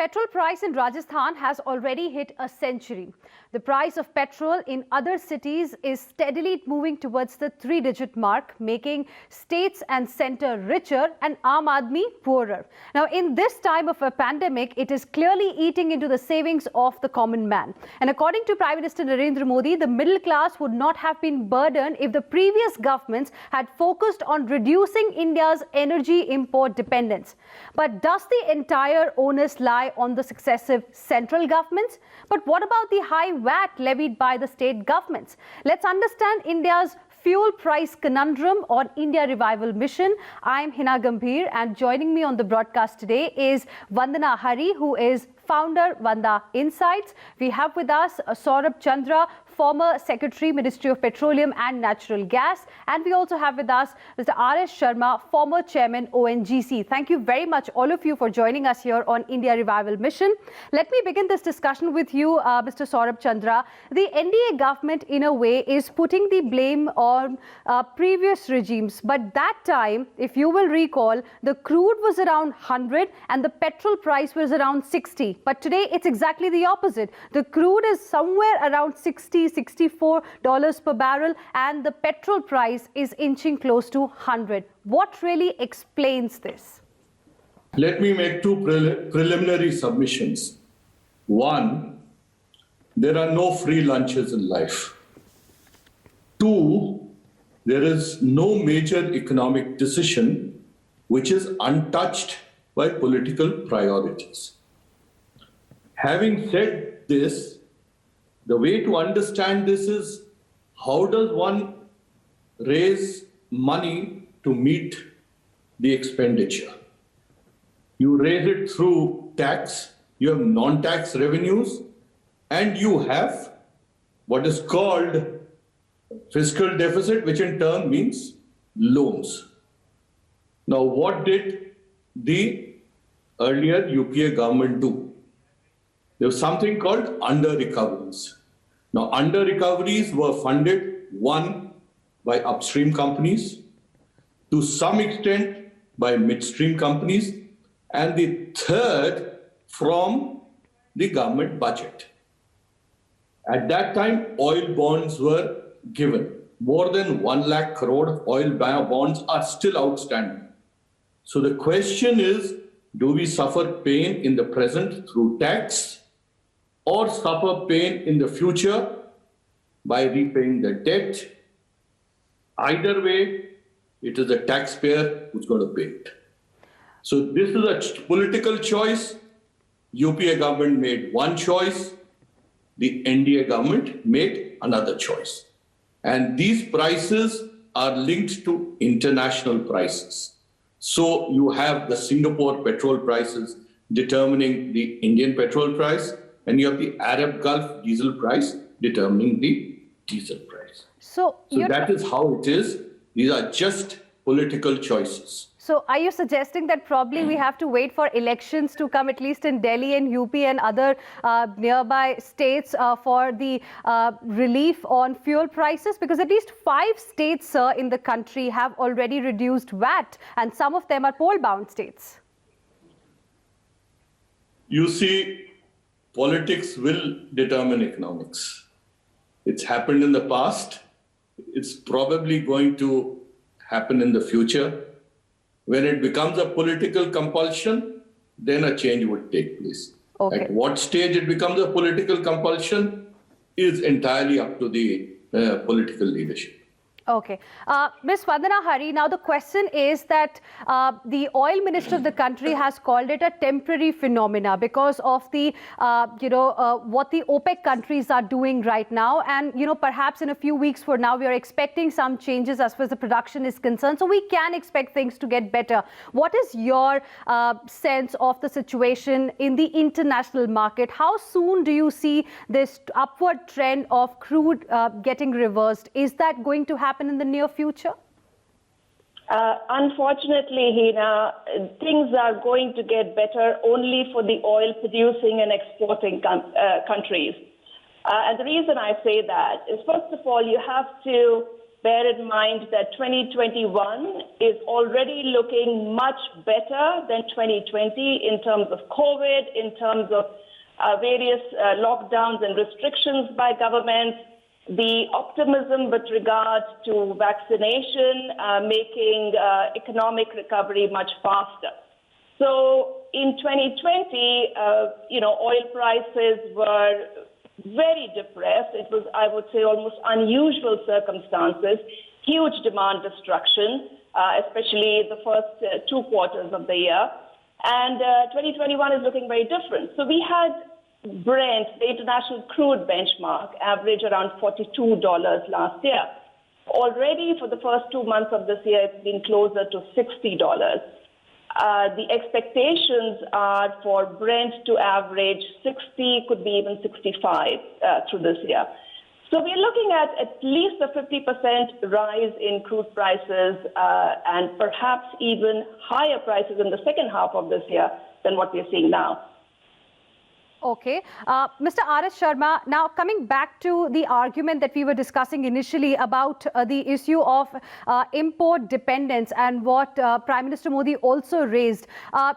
petrol price in Rajasthan has already hit a century. The price of petrol in other cities is steadily moving towards the three-digit mark, making states and centre richer and Aam Aadmi poorer. Now, in this time of a pandemic, it is clearly eating into the savings of the common man. And according to Prime Minister Narendra Modi, the middle class would not have been burdened if the previous governments had focused on reducing India's energy import dependence. But does the entire onus lie on the successive central governments? But what about the high VAT levied by the state governments? Let's understand India's fuel price conundrum on India Revival Mission. I'm Heena Gambhir, and joining me on the broadcast today is Vandana Hari, who is founder Vanda Insights. We have with us Saurabh Chandra, former Secretary, Ministry of Petroleum and Natural Gas. And we also have with us Mr. R.S. Sharma, former Chairman, ONGC. Thank you very much, all of you, for joining us here on India Revival Mission. Let me begin this discussion with you, Mr. Saurabh Chandra. The NDA government, in a way, is putting the blame on previous regimes. But that time, if you will recall, the crude was around 100 and the petrol price was around 60. But today, it's exactly the opposite. The crude is somewhere around $64 per barrel, and the petrol price is inching close to 100. What really explains this? Let me make two preliminary submissions. One, there are no free lunches in life. Two, there is no major economic decision which is untouched by political priorities. Having said this, the way to understand this is, how does one raise money to meet the expenditure? You raise it through tax, you have non-tax revenues, and you have what is called fiscal deficit, which in turn means loans. Now, what did the earlier UPA government do? There was something called under-recoveries. Now, under-recoveries were funded, one, by upstream companies, to some extent by midstream companies, and the third from the government budget. At that time, oil bonds were given. More than 1 lakh crore of oil bonds are still outstanding. So the question is, do we suffer pain in the present through tax, or suffer pain in the future by repaying the debt? Either way, it is the taxpayer who's going to pay it. So this is a political choice. UPA government made one choice. The NDA government made another choice. And these prices are linked to international prices. So you have the Singapore petrol prices determining the Indian petrol price, and you have the Arab Gulf diesel price determining the diesel price. So that is how it is. These are just political choices. So are you suggesting that probably we have to wait for elections to come, at least in Delhi and UP and other nearby states, for the relief on fuel prices? Because at least 5 states, sir, in the country have already reduced VAT, and some of them are poll-bound states. You see, politics will determine economics. It's happened in the past. It's probably going to happen in the future. When it becomes a political compulsion, then a change would take place. Okay. At what stage it becomes a political compulsion is entirely up to the political leadership. Okay. Ms. Vandana Hari, now the question is that the oil minister of the country has called it a temporary phenomena because of the, what the OPEC countries are doing right now. And, perhaps in a few weeks from now, we are expecting some changes as far as the production is concerned. So we can expect things to get better. What is your sense of the situation in the international market? How soon do you see this upward trend of crude getting reversed? Is that going to happen in the near future? Unfortunately, Heena, things are going to get better only for the oil producing and exporting countries. And the reason I say that is, first of all, you have to bear in mind that 2021 is already looking much better than 2020 in terms of COVID, in terms of various lockdowns and restrictions by governments, the optimism with regard to vaccination, making economic recovery much faster. So in 2020, oil prices were very depressed. It was, I would say, almost unusual circumstances, huge demand destruction, especially the first 2 quarters of the year. And 2021 is looking very different. So we had Brent, the international crude benchmark, average around $42 last year. Already for the first 2 months of this year, it's been closer to $60. The expectations are for Brent to average 60, could be even 65 through this year. So we're looking at least a 50% rise in crude prices and perhaps even higher prices in the second half of this year than what we're seeing now. Okay. Mr. R.S. Sharma, now coming back to the argument that we were discussing initially about the issue of import dependence and what Prime Minister Modi also raised.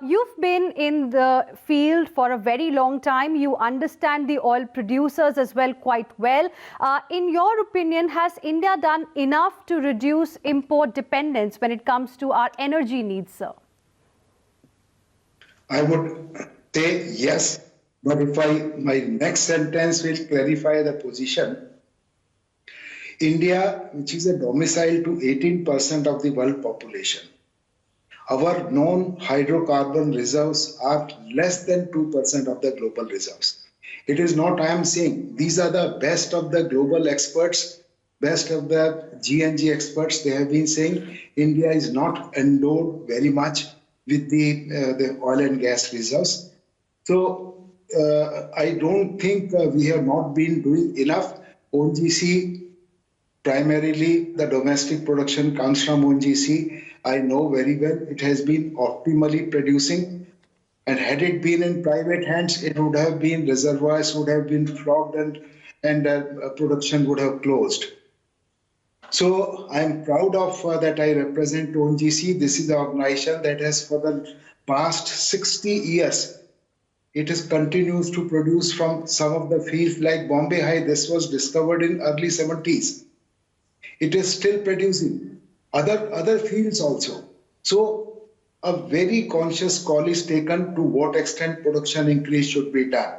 You've been in the field for a very long time. You understand the oil producers as well quite well. In your opinion, has India done enough to reduce import dependence when it comes to our energy needs, sir? I would say yes. But if my next sentence will clarify the position, India, which is a domicile to 18% of the world population, our known hydrocarbon reserves are less than 2% of the global reserves. It is not I am saying, these are the best of the global experts, best of the G&G experts. They have been saying India is not endowed very much with the oil and gas reserves. So I don't think we have not been doing enough. ONGC, primarily the domestic production comes from ONGC. I know very well it has been optimally producing. And had it been in private hands, it would have been, reservoirs would have been clogged and production would have closed. So I'm proud of that I represent ONGC. This is the organization that has for the past 60 years it continues to produce from some of the fields like Bombay High. This was discovered in early 70s. It is still producing. Other fields also. So a very conscious call is taken to what extent production increase should be done.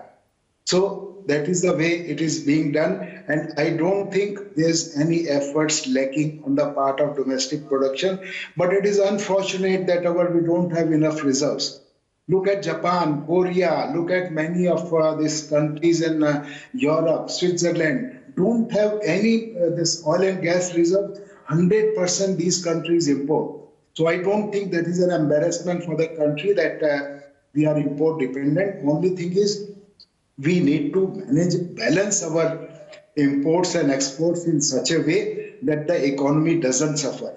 So that is the way it is being done. And I don't think there's any efforts lacking on the part of domestic production. But it is unfortunate that we don't have enough reserves. Look at Japan, Korea, look at many of these countries in Europe, Switzerland, don't have any this oil and gas reserve. 100% these countries import. So I don't think that is an embarrassment for the country that we are import dependent. Only thing is we need to balance our imports and exports in such a way that the economy doesn't suffer.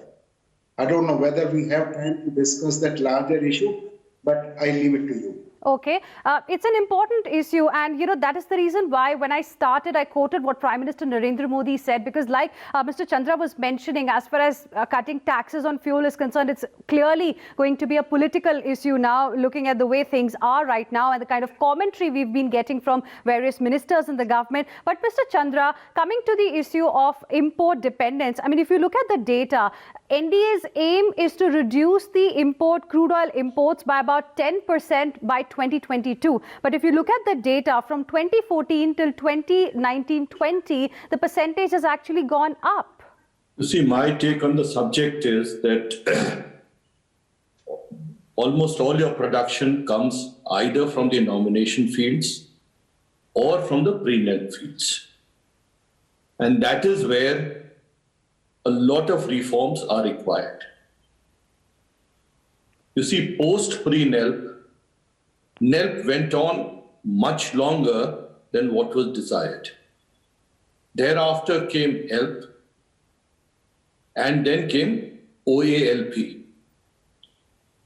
I don't know whether we have time to discuss that larger issue, but I leave it to you. Okay, it's an important issue, and that is the reason why when I started I quoted what Prime Minister Narendra Modi said, because like Mr. Chandra was mentioning, as far as cutting taxes on fuel is concerned, it's clearly going to be a political issue now, looking at the way things are right now and the kind of commentary we've been getting from various ministers in the government. But Mr. Chandra, coming to the issue of import dependence, I mean, if you look at the data, NDA's aim is to reduce the crude oil imports by about 10% by 2022. But if you look at the data from 2014 till 2019-20, the percentage has actually gone up. You see, my take on the subject is that almost all your production comes either from the nomination fields or from the pre-nel fields. And that is where a lot of reforms are required. You see, post pre-NELP, NELP went on much longer than what was desired. Thereafter came ELP, and then came OALP.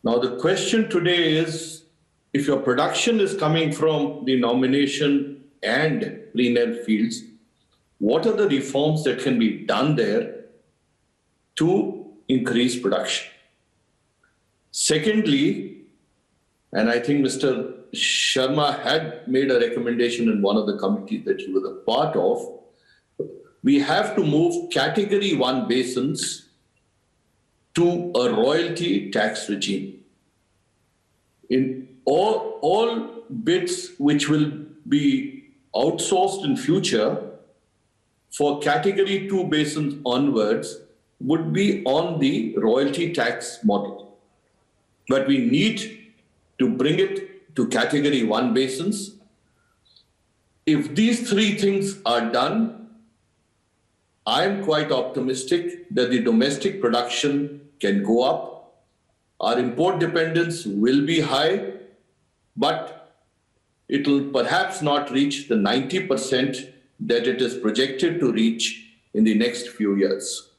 Now the question today is, if your production is coming from the nomination and pre-NELP fields, what are the reforms that can be done there to increase production. Secondly, and I think Mr. Sharma had made a recommendation in one of the committees that you were a part of, we have to move category 1 basins to a royalty tax regime. In all bits which will be outsourced in future for category 2 basins onwards would be on the royalty tax model. But we need to bring it to category 1 basins. If these 3 things are done, I'm quite optimistic that the domestic production can go up. Our import dependence will be high, but it will perhaps not reach the 90% that it is projected to reach in the next few years.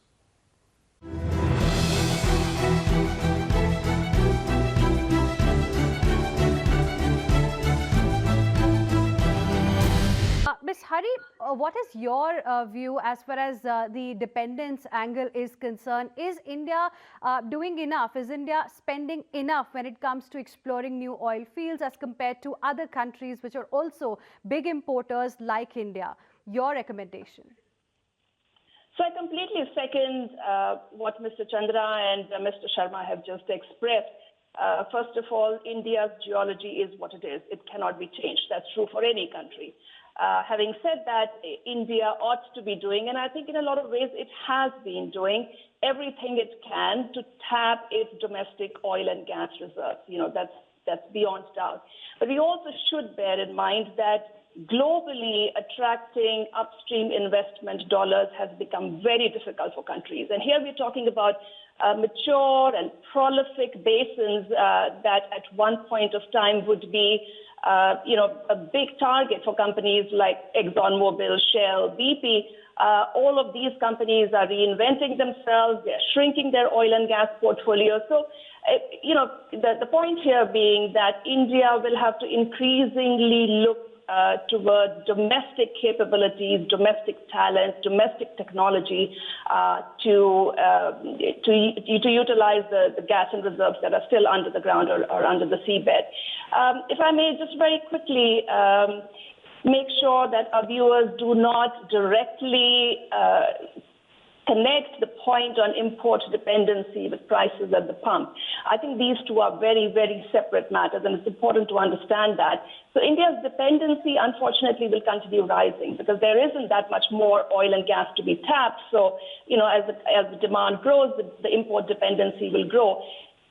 Ms. Hari, what is your view as far as the dependence angle is concerned? Is India doing enough? Is India spending enough when it comes to exploring new oil fields as compared to other countries which are also big importers like India? Your recommendation? So I completely second what Mr. Chandra and Mr. Sharma have just expressed. First of all, India's geology is what it is. It cannot be changed. That's true for any country. Having said that, India ought to be doing, and I think in a lot of ways it has been doing, everything it can to tap its domestic oil and gas reserves. You know, that's beyond doubt. But we also should bear in mind that globally attracting upstream investment dollars has become very difficult for countries. And here we're talking about mature and prolific basins that at one point of time would be a big target for companies like ExxonMobil, Shell, BP. All of these companies are reinventing themselves. They're shrinking their oil and gas portfolio. So, the point here being that India will have to increasingly look towards domestic capabilities, domestic talent, domestic technology to utilize the gas and reserves that are still under the ground or under the seabed. If I may just very quickly make sure that our viewers do not directly connect the point on import dependency with prices at the pump. I think these two are very, very separate matters, and it's important to understand that. So India's dependency, unfortunately, will continue rising because there isn't that much more oil and gas to be tapped. So, as the demand grows, the import dependency will grow.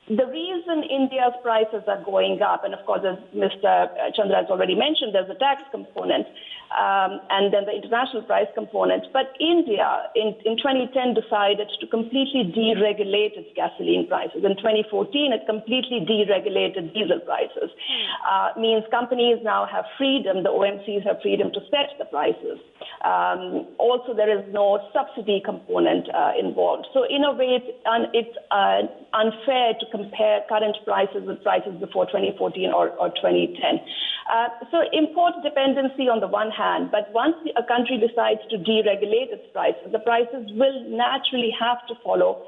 The reason India's prices are going up, and of course, as Mr. Chandra has already mentioned, there's a tax component and then the international price component. But India, in 2010, decided to completely deregulate its gasoline prices. In 2014, it completely deregulated diesel prices. Means companies now have freedom, the OMCs have freedom to set the prices. Also, there is no subsidy component involved. So in a way, it's unfair to compare current prices with prices before 2014 or 2010. So import dependency on the one hand, but once a country decides to deregulate its prices, the prices will naturally have to follow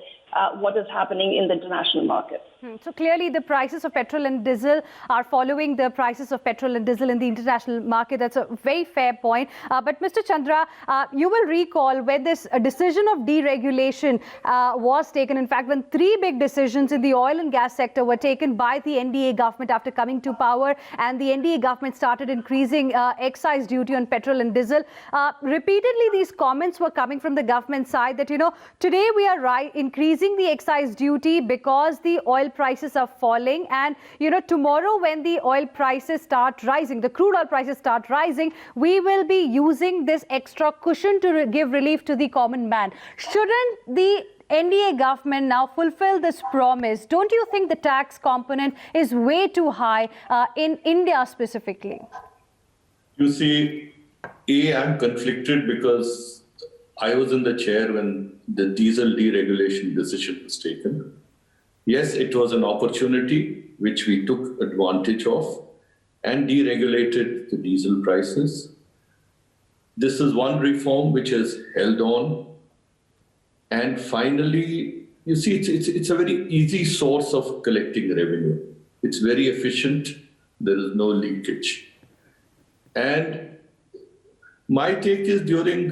what is happening in the international market. So clearly the prices of petrol and diesel are following the prices of petrol and diesel in the international market. That's a very fair point. But Mr. Chandra, you will recall when this decision of deregulation was taken. In fact, when 3 big decisions in the oil and gas sector were taken by the NDA government after coming to power, and the NDA government started increasing excise duty on petrol and diesel. Repeatedly, these comments were coming from the government side that, today we are increasing the excise duty because the oil prices are falling, and tomorrow when the oil prices start rising, the crude oil prices start rising, we will be using this extra cushion to give relief to the common man. Shouldn't the NDA government now fulfill this promise? Don't you think the tax component is way too high in India specifically? You see, I'm conflicted because I was in the chair when the diesel deregulation decision was taken. Yes, it was an opportunity which we took advantage of and deregulated the diesel prices. This is one reform which has held on And finally, you see, it's a very easy source of collecting revenue. It's very efficient. There is no leakage. And my take is during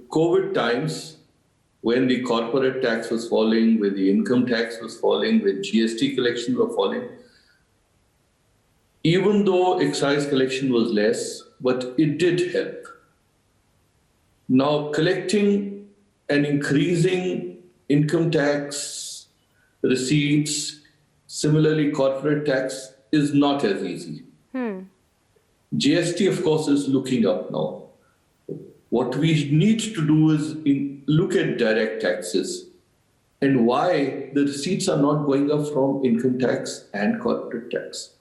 COVID times, when the corporate tax was falling, when the income tax was falling, when GST collections were falling, even though excise collection was less, but it did help. Now, collecting and increasing income tax receipts, similarly corporate tax, is not as easy. GST, of course, is looking up now. What we need to do is look at direct taxes and why the receipts are not going up from income tax and corporate tax.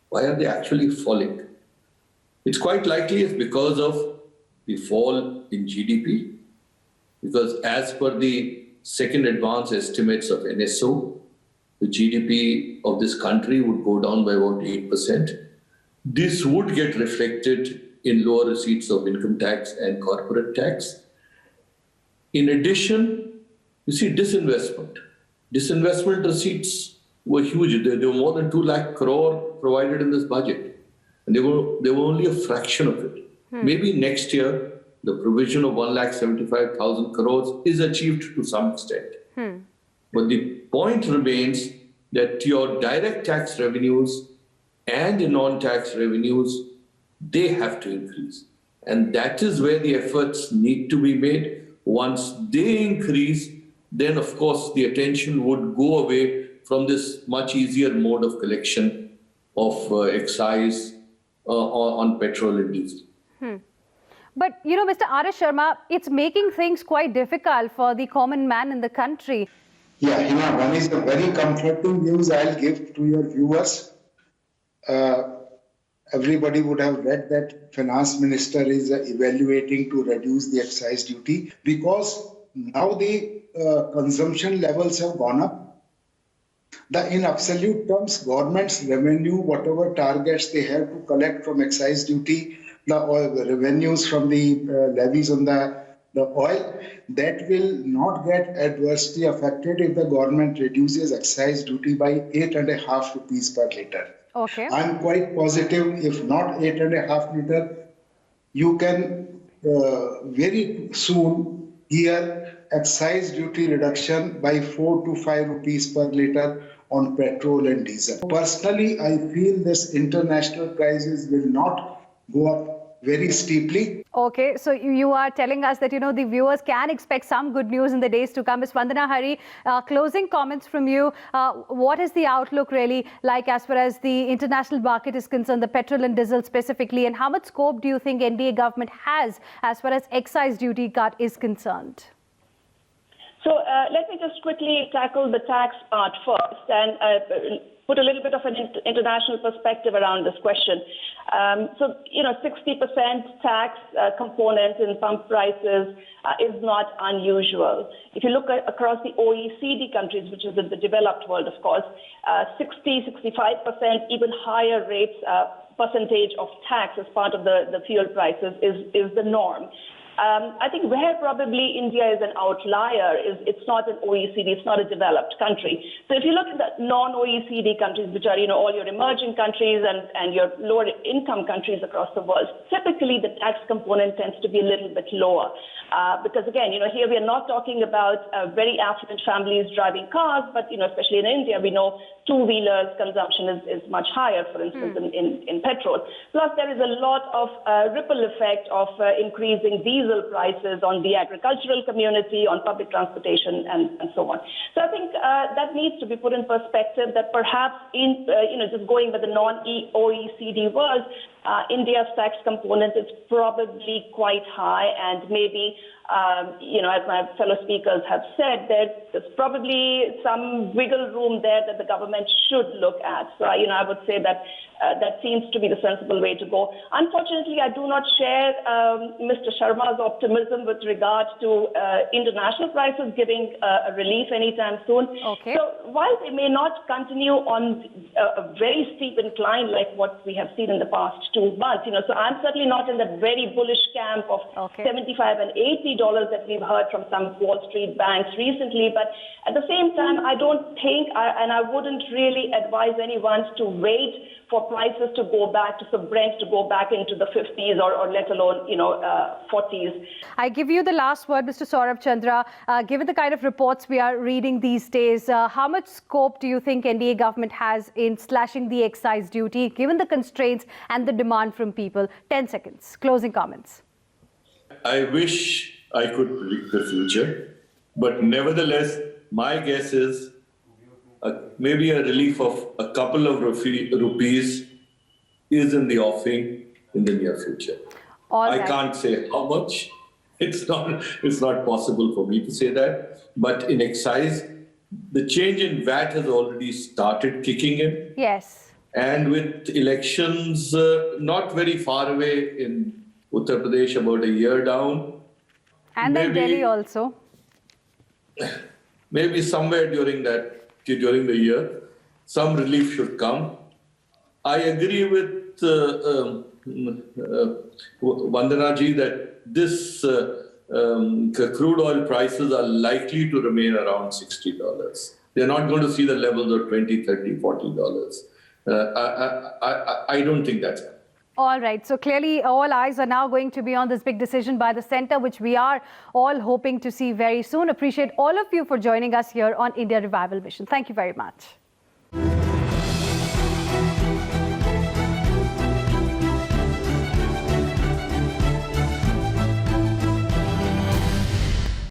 Why are they actually falling? It's quite likely it's because of the fall in GDP, because as per the second advance estimates of NSO, the GDP of this country would go down by about 8%. This would get reflected in lower receipts of income tax and corporate tax. In addition, you see disinvestment. Disinvestment receipts were huge. There were more than 2 lakh crore provided in this budget. And they were only a fraction of it. Maybe next year, the provision of 1,75,000 crores is achieved to some extent. But the point remains that your direct tax revenues and the non-tax revenues, they have to increase. And that is where the efforts need to be made. Once they increase, then of course the attention would go away from this much easier mode of collection of excise on petrol and diesel. But, you know, Mr. R.S. Sharma, it's making things quite difficult for the common man in the country. Yeah, Heena, one is the very comforting news I'll give to your viewers. Everybody would have read that finance minister is evaluating to reduce the excise duty because now the consumption levels have gone up. In absolute terms, government's revenue, whatever targets they have to collect from excise duty, the revenues from the levies on the oil, that will not get adversely affected if the government reduces excise duty by 8.5 rupees per litre. Okay. I'm quite positive, if not 8.5 litre, you can very soon hear excise duty reduction by 4 to 5 rupees per litre on petrol and diesel. Personally, I feel this international prices will not go up very steeply. Okay, so you are telling us that, you know, the viewers can expect some good news in the days to come. Ms. Vandana Hari, closing comments from you. What is the outlook really like as far as the international market is concerned, the petrol and diesel specifically, and how much scope do you think NDA government has as far as excise duty cut is concerned? So let me just quickly tackle the tax part first and put a little bit of an international perspective around this question. So, you know, 60% tax component in pump prices is not unusual. If you look across the OECD countries, which is in the developed world, of course, 60, 65%, even higher rates, percentage of tax as part of the fuel prices is the norm. I think where probably India is an outlier is it's not an OECD, it's not a developed country. So if you look at the non-OECD countries, which are, you know, all your emerging countries and your lower income countries across the world, typically the tax component tends to be a little bit lower. Because again, you know, here we are not talking about very affluent families driving cars, but, you know, especially in India, we know two-wheelers consumption is much higher, for instance, in petrol. Plus, there is a lot of ripple effect of increasing diesel prices on the agricultural community, on public transportation, and so on. So I think that needs to be put in perspective that perhaps in, you know, just going with the non-OECD world, India's tax component is probably quite high, and maybe, you know, as my fellow speakers have said, there's probably some wiggle room there that the government should look at. So, you know, I would say that that seems to be the sensible way to go. Unfortunately, I do not share Mr. Sharma's optimism with regard to international prices giving a relief anytime soon. Okay. So while they may not continue on a very steep incline like what we have seen in the past 2 months, you know, so I'm certainly not in that very bullish camp of 75 and $80 $3 that we've heard from some Wall Street banks recently. But at the same time, I don't think, and I wouldn't really advise anyone to wait for prices to go back, to Brent to go back into the 50s or let alone, 40s. I give you the last word, Mr. Saurabh Chandra. Given the kind of reports we are reading these days, how much scope do you think NDA government has in slashing the excise duty, given the constraints and the demand from people? 10 seconds. Closing comments. I wish I could predict the future, but nevertheless, my guess is maybe a relief of a couple of rupees is in the offing in the near future. I can't say how much. It's not possible for me to say that. But in excise, the change in VAT has already started kicking in. Yes. And with elections not very far away in Uttar Pradesh, about a year down. And then Delhi also. Maybe somewhere during the year, some relief should come. I agree with Vandana ji that this crude oil prices are likely to remain around $60. They're not going to see the levels of $20, $30, $40. I don't think that's happening. All right. So clearly, all eyes are now going to be on this big decision by the centre, which we are all hoping to see very soon. Appreciate all of you for joining us here on India Revival Mission. Thank you very much.